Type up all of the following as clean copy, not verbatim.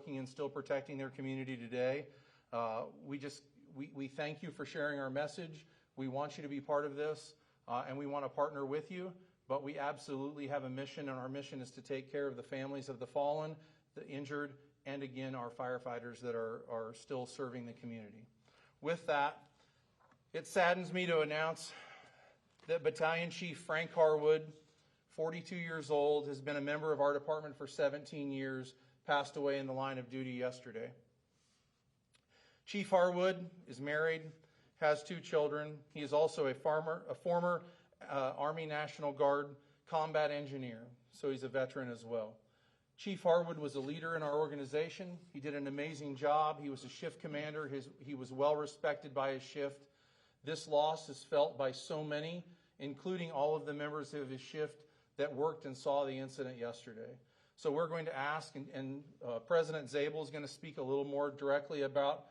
working and still protecting their community today. We thank you for sharing our message. We want you to be part of this, and we want to partner with you. But we absolutely have a mission, and our mission is to take care of the families of the fallen, the injured, and again, our firefighters that are still serving the community. With that, it saddens me to announce that Battalion Chief Frank Harwood, 42 years old, has been a member of our department for 17 years, passed away in the line of duty yesterday. Chief Harwood is married, has 2 children. He is also a former Army National Guard combat engineer, so he's a veteran as well. Chief Harwood was a leader in our organization. He did an amazing job. He was a shift commander. He was well respected by his shift. This loss is felt by so many, including all of the members of his shift that worked and saw the incident yesterday. So we're going to ask, and President Zabel is going to speak a little more directly about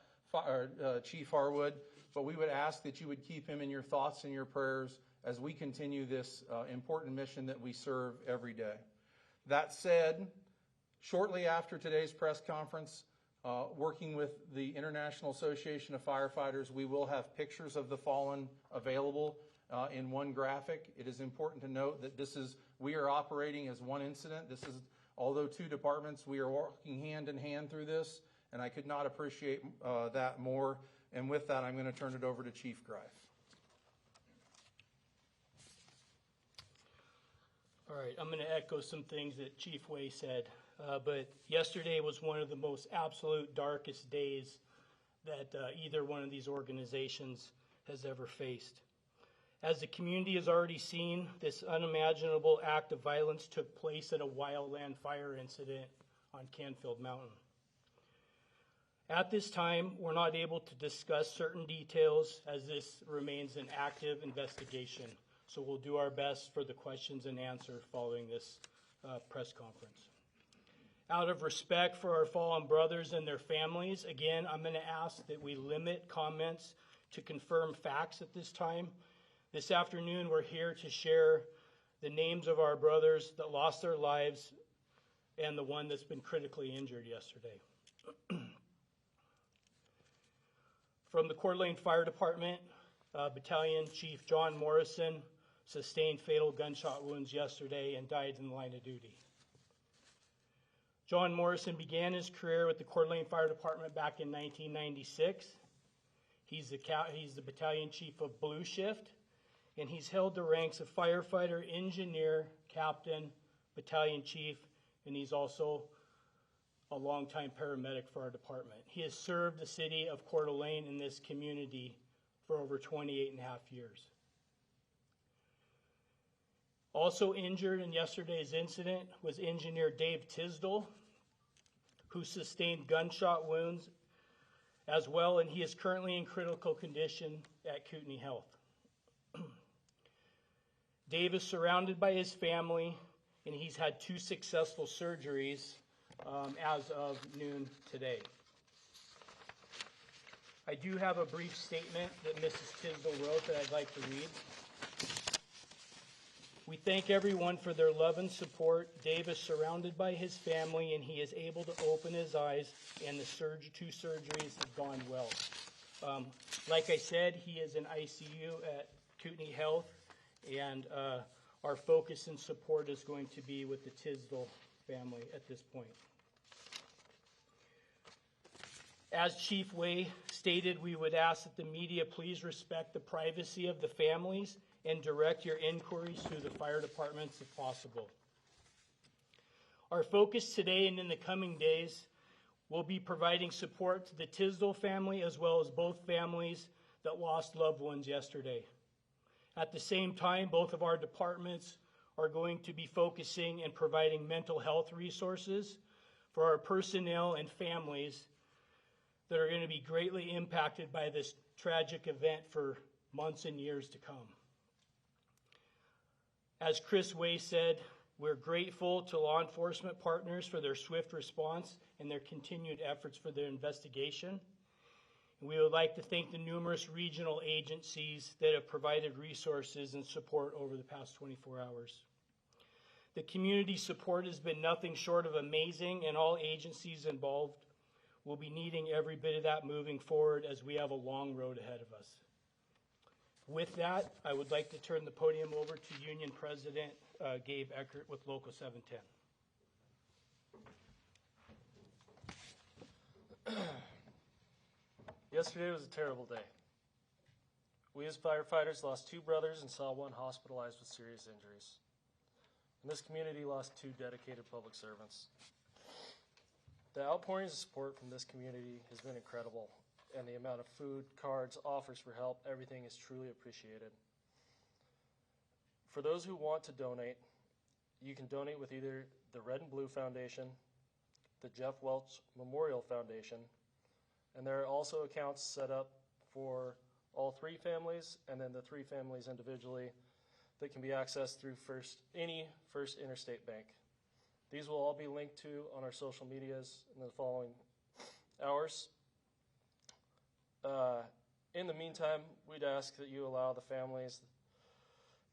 Chief Harwood, but we would ask that you would keep him in your thoughts and your prayers as we continue this important mission that we serve every day. That said, shortly after today's press conference, working with the International Association of Firefighters, we will have pictures of the fallen available in one graphic. It is important to note that we are operating as one incident. Although 2 departments, we are working hand in hand through this, and I could not appreciate that more. And with that, I'm going to turn it over to Chief Greif. All right, I'm going to echo some things that Chief Way said, but yesterday was one of the most absolute darkest days that either one of these organizations has ever faced. As the community has already seen, this unimaginable act of violence took place at a wildland fire incident on Canfield Mountain. At this time, we're not able to discuss certain details as this remains an active investigation. So we'll do our best for the questions and answers following this press conference. Out of respect for our fallen brothers and their families, again, I'm going to ask that we limit comments to confirm facts at this time. This afternoon, we're here to share the names of our brothers that lost their lives and the one that's been critically injured yesterday. From the Coeur d'Alene Fire Department, Battalion Chief John Morrison sustained fatal gunshot wounds yesterday and died in the line of duty. John Morrison began his career with the Coeur d'Alene Fire Department back in 1996. He's the battalion chief of Blue Shift, and he's held the ranks of firefighter, engineer, captain, battalion chief, and he's also a longtime paramedic for our department. He has served the city of Coeur d'Alene in this community for over 28 and a half years. Also injured in yesterday's incident was engineer Dave Tysdal, who sustained gunshot wounds as well, and he is currently in critical condition at Kootenai Health. Dave is surrounded by his family, and he's had 2 successful surgeries as of noon today. I do have a brief statement that Mrs. Tysdal wrote that I'd like to read. We thank everyone for their love and support. Dave is surrounded by his family, and he is able to open his eyes, and the 2 surgeries have gone well. Like I said, he is in ICU at Kootenai Health, and our focus and support is going to be with the Tysdal family at this point. As Chief Way stated, we would ask that the media please respect the privacy of the families and direct your inquiries to the fire departments if possible. Our focus today and in the coming days will be providing support to the Tysdal family as well as both families that lost loved ones yesterday. At the same time, both of our departments are going to be focusing and providing mental health resources for our personnel and families that are going to be greatly impacted by this tragic event for months and years to come. As Chris Way said, we're grateful to law enforcement partners for their swift response and their continued efforts for their investigation. And we would like to thank the numerous regional agencies that have provided resources and support over the past 24 hours. The community support has been nothing short of amazing, and all agencies involved will be needing every bit of that moving forward as we have a long road ahead of us. With that, I would like to turn the podium over to Union President Gabe Eckert with Local 710. Yesterday was a terrible day. We as firefighters lost 2 brothers and saw one hospitalized with serious injuries. And this community lost 2 dedicated public servants. The outpourings of support from this community has been incredible, and the amount of food, cards, offers for help, everything is truly appreciated. For those who want to donate, you can donate with either the Red and Blue Foundation, the Jeff Welch Memorial Foundation, and there are also accounts set up for all 3 families and then the 3 families individually that can be accessed through any First Interstate Bank. These will all be linked to on our social medias in the following hours. In the meantime, we'd ask that you allow the families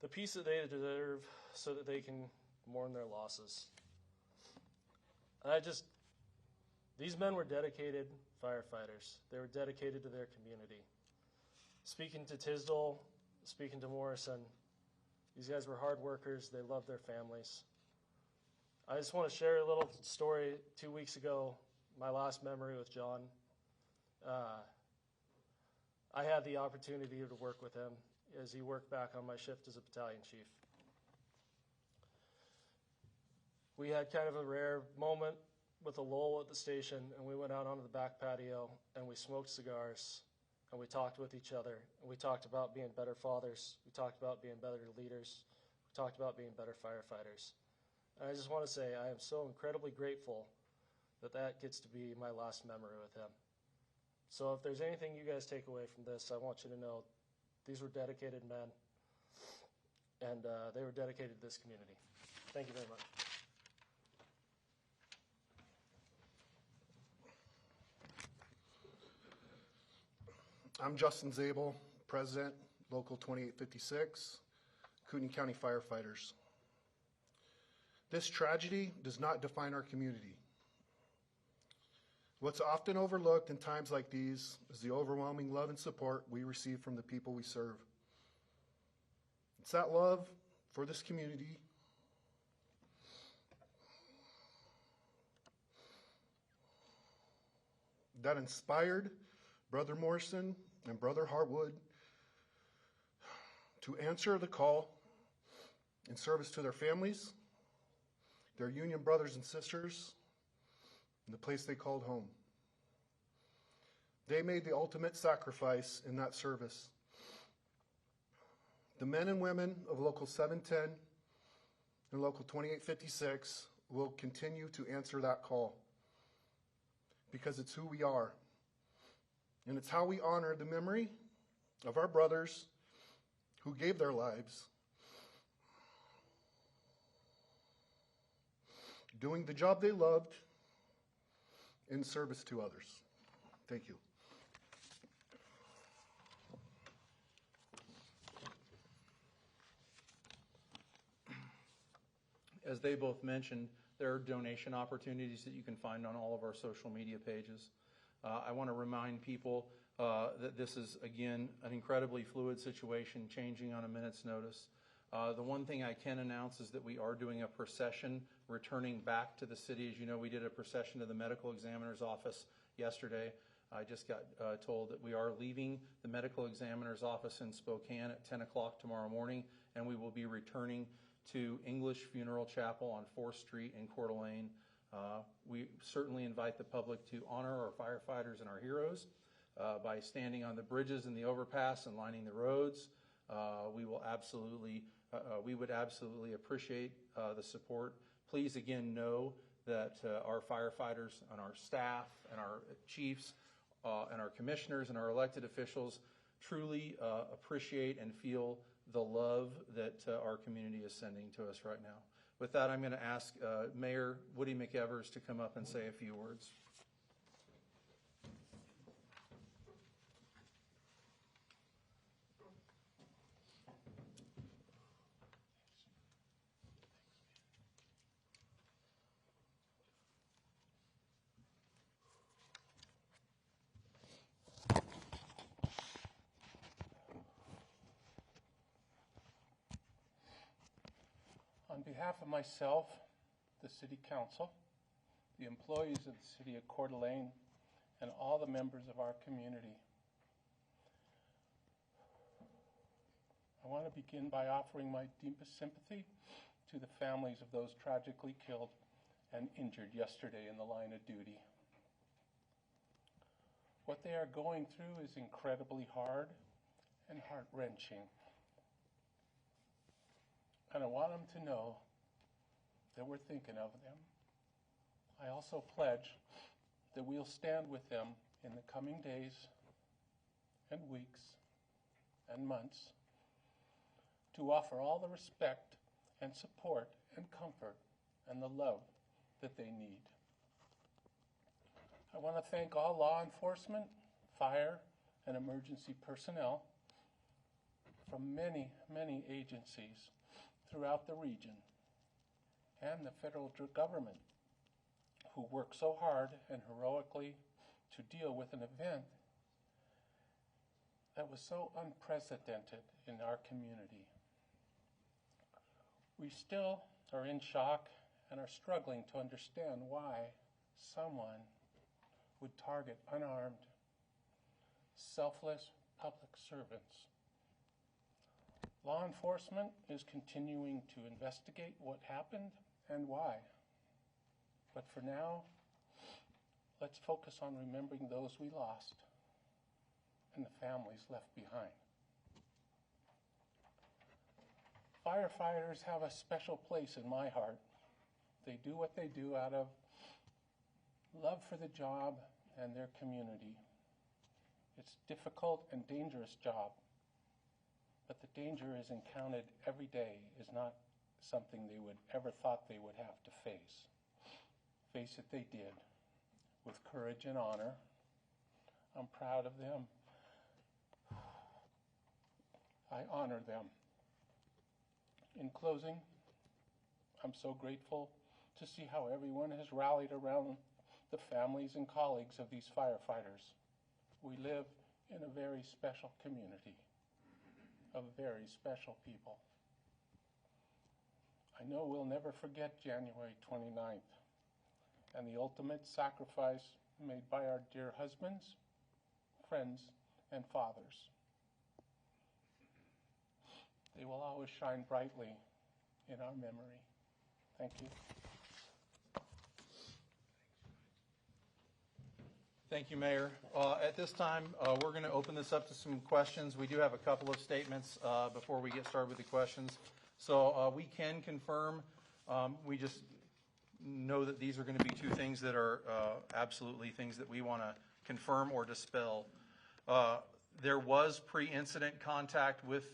the peace that they deserve so that they can mourn their losses. These men were dedicated firefighters. They were dedicated to their community. Speaking to Tysdal, speaking to Morrison, these guys were hard workers. They loved their families. I just want to share a little story. 2 weeks ago, my last memory with John. I had the opportunity to work with him as he worked back on my shift as a battalion chief. We had kind of a rare moment with a lull at the station, and we went out onto the back patio and we smoked cigars and we talked with each other, and we talked about being better fathers, we talked about being better leaders, we talked about being better firefighters. And I just want to say I am so incredibly grateful that that gets to be my last memory with him. So if there's anything you guys take away from this, I want you to know these were dedicated men, and they were dedicated to this community. Thank you very much. I'm Justin Zabel, President, Local 2856, Kootenai County Firefighters. This tragedy does not define our community. What's often overlooked in times like these is the overwhelming love and support we receive from the people we serve. It's that love for this community that inspired Brother Morrison and Brother Harwood to answer the call in service to their families, their union brothers and sisters, and the place they called home. They made the ultimate sacrifice in that service. The men and women of Local 710 and Local 2856 will continue to answer that call because it's who we are. And it's how we honor the memory of our brothers who gave their lives doing the job they loved in service to others. Thank you. As they both mentioned, there are donation opportunities that you can find on all of our social media pages. I want to remind people that this is, again, an incredibly fluid situation, changing on a minute's notice. The one thing I can announce is that we are doing a procession returning back to the city. As you know, we did a procession to the medical examiner's office yesterday. I just got told that we are leaving the medical examiner's office in Spokane at 10 o'clock tomorrow morning, and we will be returning to English Funeral Chapel on 4th Street in Coeur d'Alene. We certainly invite the public to honor our firefighters and our heroes by standing on the bridges and the overpass and lining the roads. We would absolutely appreciate the support. Please again know that our firefighters and our staff and our chiefs and our commissioners and our elected officials truly appreciate and feel the love that our community is sending to us right now. With that, I'm going to ask Mayor Woody McEvers to come up and say a few words. On behalf of myself, the City Council, the employees of the City of Coeur d'Alene, and all the members of our community, I want to begin by offering my deepest sympathy to the families of those tragically killed and injured yesterday in the line of duty. What they are going through is incredibly hard and heart-wrenching. And I want them to know that we're thinking of them. I also pledge that we'll stand with them in the coming days and weeks and months to offer all the respect and support and comfort and the love that they need. I want to thank all law enforcement, fire, and emergency personnel from many, many agencies throughout the region and the federal government who work so hard and heroically to deal with an event that was so unprecedented in our community. We still are in shock and are struggling to understand why someone would target unarmed, selfless public servants. Law enforcement is continuing to investigate what happened and why. But for now, let's focus on remembering those we lost and the families left behind. Firefighters have a special place in my heart. They do what they do out of love for the job and their community. It's a difficult and dangerous job, but the danger is encountered every day is not something they would ever thought they would have to face. Face it, they did, with courage and honor. I'm proud of them. I honor them. In closing, I'm so grateful to see how everyone has rallied around the families and colleagues of these firefighters. We live in a very special community of very special people. I know we'll never forget January 29th and the ultimate sacrifice made by our dear husbands, friends, and fathers. They will always shine brightly in our memory. Thank you. Thank you, Mayor. At this time, we're going to open this up to some questions. We do have a couple of statements before we get started with the questions. So we can confirm, we just know that these are going to be two things that are absolutely things that we want to confirm or dispel. There was pre-incident contact with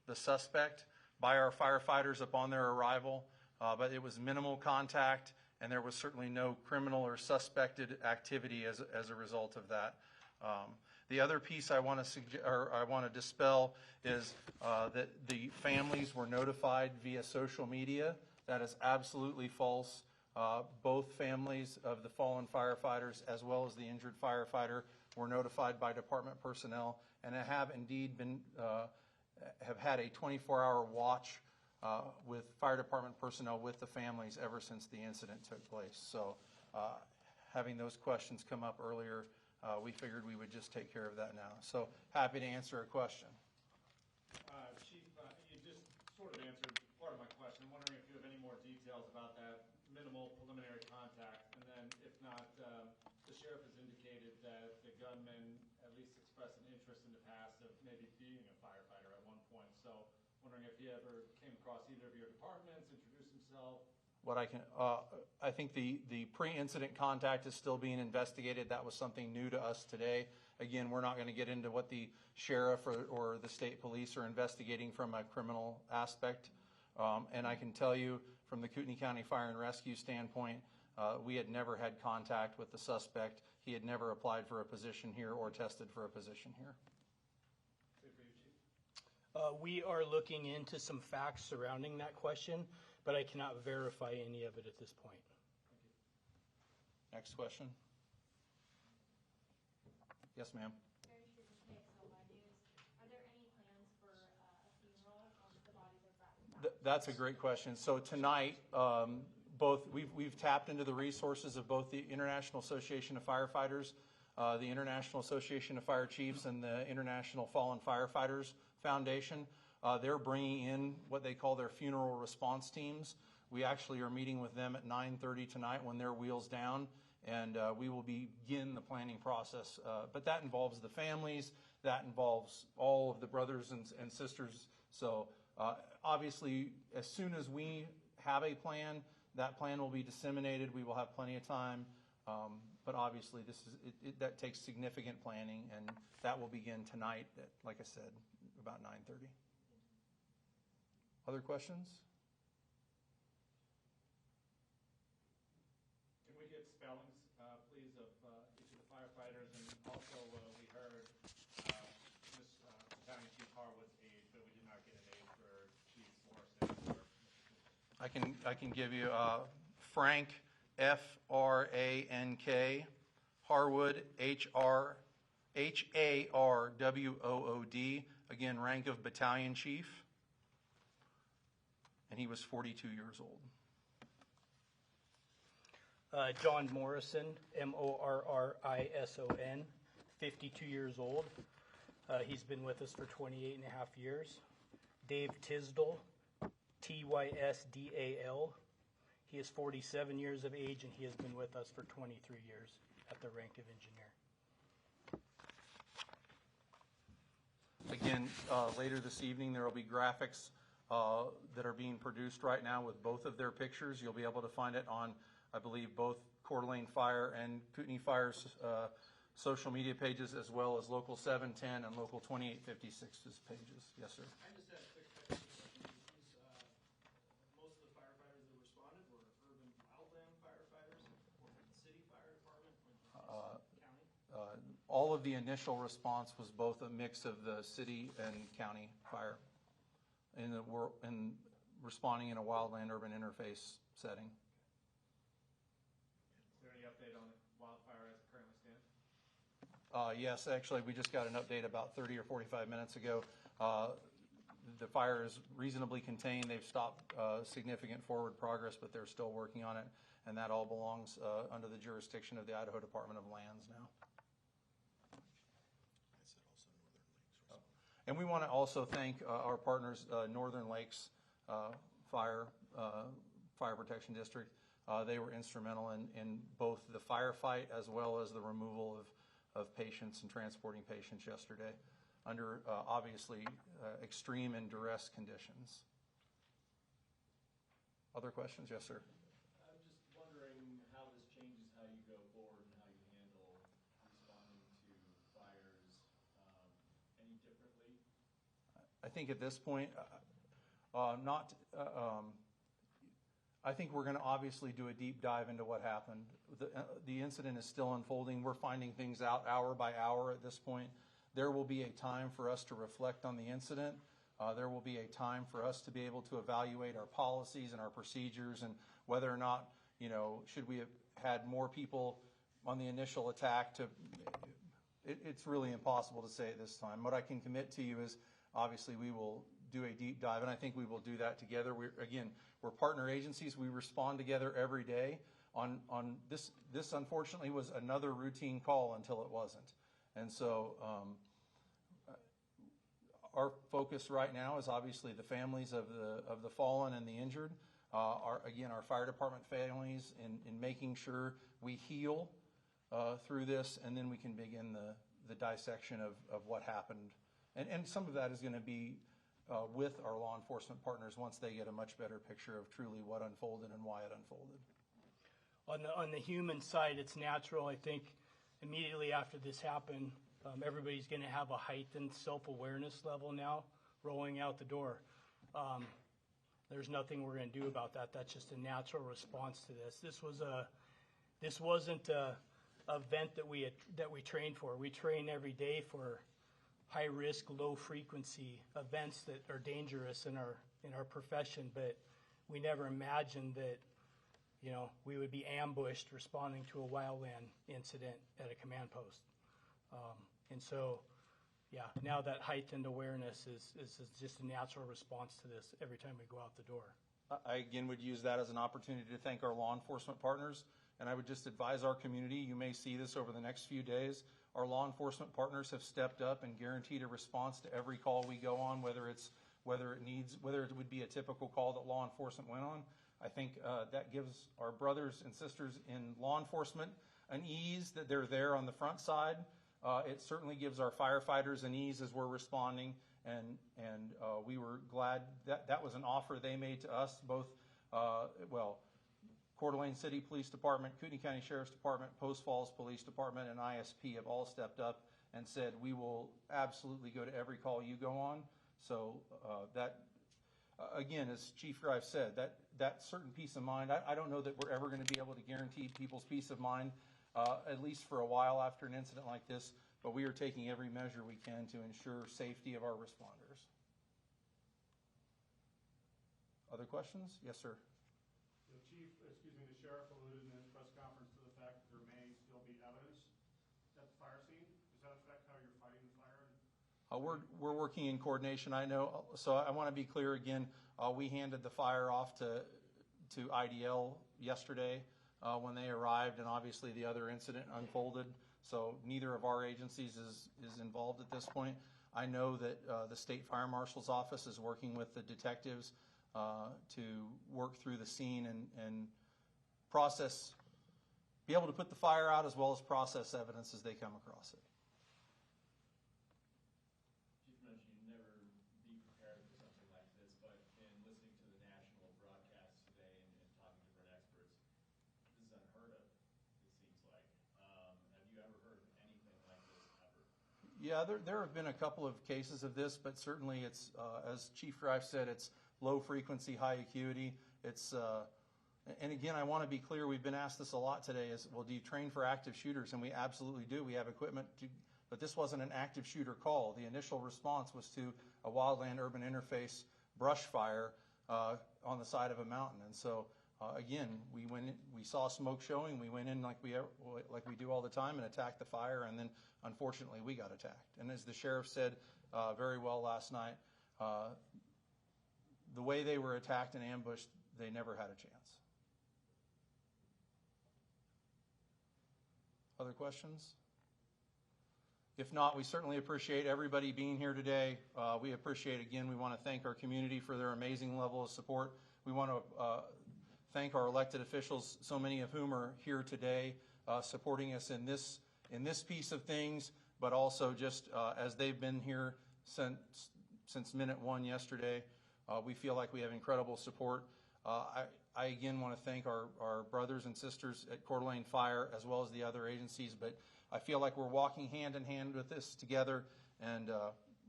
the suspect by our firefighters upon their arrival, but it was minimal contact, and there was certainly no criminal or suspected activity as a result of that. The other piece I want to dispel is that the families were notified via social media. That is absolutely false. Both families of the fallen firefighters as well as the injured firefighter were notified by department personnel and have indeed been have had a 24-hour watch with fire department personnel with the families ever since the incident took place. So having those questions come up earlier, we figured we would just take care of that now. So happy to answer a question. Chief, you just sort of answered part of my question. I'm wondering if you have any more details about that minimal preliminary contact. And then if not, the sheriff has indicated that the gunman at least expressed an interest in the past of maybe being a firefighter at one point. So wondering if he ever came across either of your departments, introduced himself. What I can, I think the pre-incident contact is still being investigated. That was something new to us today. Again, we're not going to get into what the sheriff or the state police are investigating from a criminal aspect. And I can tell you from the Kootenai County Fire and Rescue standpoint, we had never had contact with the suspect. He had never applied for a position here or tested for a position here. We are looking into some facts surrounding that question, but I cannot verify any of it at this point. Next question. Yes, ma'am. That's a great question. So tonight, we've tapped into the resources of both the International Association of Firefighters, the International Association of Fire Chiefs, and the International Fallen Firefighters Foundation. They're bringing in what they call their funeral response teams. We actually are meeting with them at 9:30 tonight when they're wheels down, and we will begin the planning process. But that involves the families, that involves all of the brothers and sisters. So obviously, as soon as we have a plan, that plan will be disseminated. We will have plenty of time. But obviously, that takes significant planning, and that will begin tonight at, like I said, about 9:30. Other questions? Can we get spellings, please, of each of the firefighters? And also, we heard Miss Battalion Chief Harwood's age, but we did not get an age for Chief Morrison. I can give you Frank, F-R-A-N-K, Harwood, H-A-R-W-O-O-D, again, rank of Battalion Chief, and he was 42 years old. John Morrison, M-O-R-R-I-S-O-N, 52 years old. He's been with us for 28 and a half years. Dave Tysdal, T-Y-S-D-A-L. He is 47 years of age, and he has been with us for 23 years at the rank of engineer. Again, later this evening, there will be graphics that are being produced right now with both of their pictures. You'll be able to find it on, I believe, both Coeur d'Alene Fire and Kootenai Fire's social media pages, as well as Local 710 and Local 2856's pages. Yes, sir. I just had a quick question. Most of the firefighters that responded were urban wildland firefighters, or from the city fire department, or from the county? All of the initial response was both a mix of the city and county fire in responding in a wildland urban interface setting. Is there any update on the wildfire as it currently stands? Yes, actually, we just got an update about 30 or 45 minutes ago. The fire is reasonably contained. They've stopped significant forward progress, but they're still working on it, and that all belongs under the jurisdiction of the Idaho Department of Lands now. And we want to also thank our partners, Northern Lakes Fire Protection District. They were instrumental in both the firefight as well as the removal of patients and transporting patients yesterday under obviously extreme and duress conditions. Other questions? Yes, sir. I'm just wondering how this changes how you go forward and how you handle responding to fires any differently? I think at this point, I think we're going to obviously do a deep dive into what happened. The incident is still unfolding. We're finding things out hour by hour at this point. There will be a time for us to reflect on the incident. There will be a time for us to be able to evaluate our policies and our procedures and whether or not, should we have had more people on the initial attack. It's really impossible to say at this time. What I can commit to you is obviously we will do a deep dive, and I think we will do that together. We're partner agencies. We respond together every day. On this unfortunately was another routine call until it wasn't. And so our focus right now is obviously the families of the fallen and the injured. Our fire department families in making sure we heal through this, and then we can begin the dissection of what happened. And some of that is going to be with our law enforcement partners once they get a much better picture of truly what unfolded and why it unfolded. On the human side, it's natural. I think immediately after this happened, everybody's going to have a heightened self-awareness level now rolling out the door. There's nothing we're going to do about that. That's just a natural response to this. This wasn't a event that we trained for. We train every day for high-risk, low-frequency events that are dangerous in our profession, but we never imagined that we would be ambushed responding to a wildland incident at a command post. And so yeah, now that heightened awareness is just a natural response to this every time we go out the door. I again would use that as an opportunity to thank our law enforcement partners, and I would just advise our community, you may see this over the next few days, our law enforcement partners have stepped up and guaranteed a response to every call we go on, whether it would be a typical call that law enforcement went on. I think that gives our brothers and sisters in law enforcement an ease that they're there on the front side. It certainly gives our firefighters an ease as we're responding, and we were glad that was an offer they made to us, both, Coeur d'Alene City Police Department, Kootenai County Sheriff's Department, Post Falls Police Department, and ISP have all stepped up and said, we will absolutely go to every call you go on. So that, again, as Chief Grife said, that certain peace of mind, I don't know that we're ever going to be able to guarantee people's peace of mind, at least for a while after an incident like this, but we are taking every measure we can to ensure safety of our responders. Other questions? Yes, sir. The sheriff alluded in his press conference to the fact that there may still be evidence at the fire scene. Does that affect how you're fighting the fire? We're working in coordination. I know. So I want to be clear again. We handed the fire off to IDL yesterday when they arrived, and obviously the other incident unfolded. So neither of our agencies is involved at this point. I know that the State Fire Marshal's office is working with the detectives to work through the scene and be able to put the fire out as well as process evidence as they come across it. Chief mentioned you'd never be prepared for something like this, but in listening to the national broadcast today and talking to different experts, this is unheard of, it seems like. Have you ever heard of anything like this ever? Yeah, there have been a couple of cases of this, but certainly it's, as Chief Grife said, it's low frequency, high acuity. It's, and again, I want to be clear, we've been asked this a lot today is, well, do you train for active shooters? And we absolutely do. We have equipment but this wasn't an active shooter call. The initial response was to a wildland urban interface brush fire on the side of a mountain. And so, again, we went in, we saw smoke showing. We went in like we do all the time and attacked the fire. And then, unfortunately, we got attacked. And as the sheriff said very well last night, the way they were attacked and ambushed, they never had a chance. Other questions? If not, we certainly appreciate everybody being here today. We appreciate, again, we want to thank our community for their amazing level of support. We want to thank our elected officials, so many of whom are here today, supporting us in this piece of things, but also just as they've been here since minute one yesterday. We feel like we have incredible support. I again want to thank our brothers and sisters at Coeur d'Alene Fire as well as the other agencies, but I feel like we're walking hand in hand with this together, and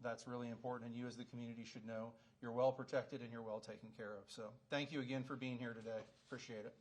that's really important, and you as the community should know you're well protected and you're well taken care of. So thank you again for being here today. Appreciate it.